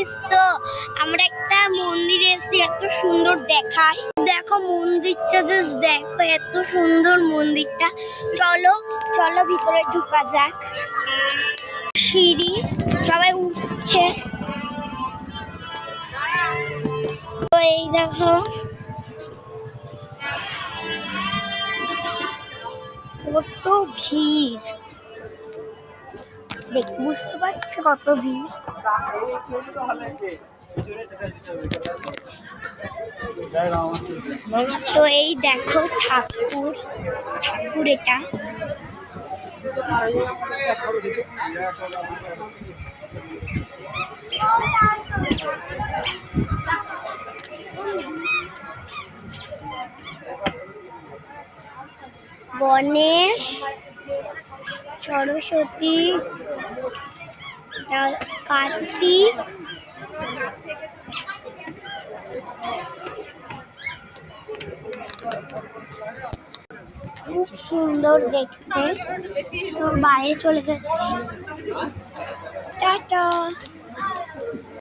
Guys, তো আমরা একটা মন্দিরে এসেছি, এত সুন্দর দেখায়। দেখো মন্দিরটা, জাস্ট দেখো এত সুন্দর মন্দিরটা। চলো চলো ভিতরে ঢুকা যাক। সিঁড়ি, সবাই উঠছে। তো এই দেখো কত ভিড়, দেখ বুঝতে পারছো কত ভিড়। তো এই দেখো ঠাকুর, ঠাকুর এটা। গণেশ, সরস্বতী, কার্তিক, খুব সুন্দর দেখতে। তো বাইরে চলে যাচ্ছি, টাটা।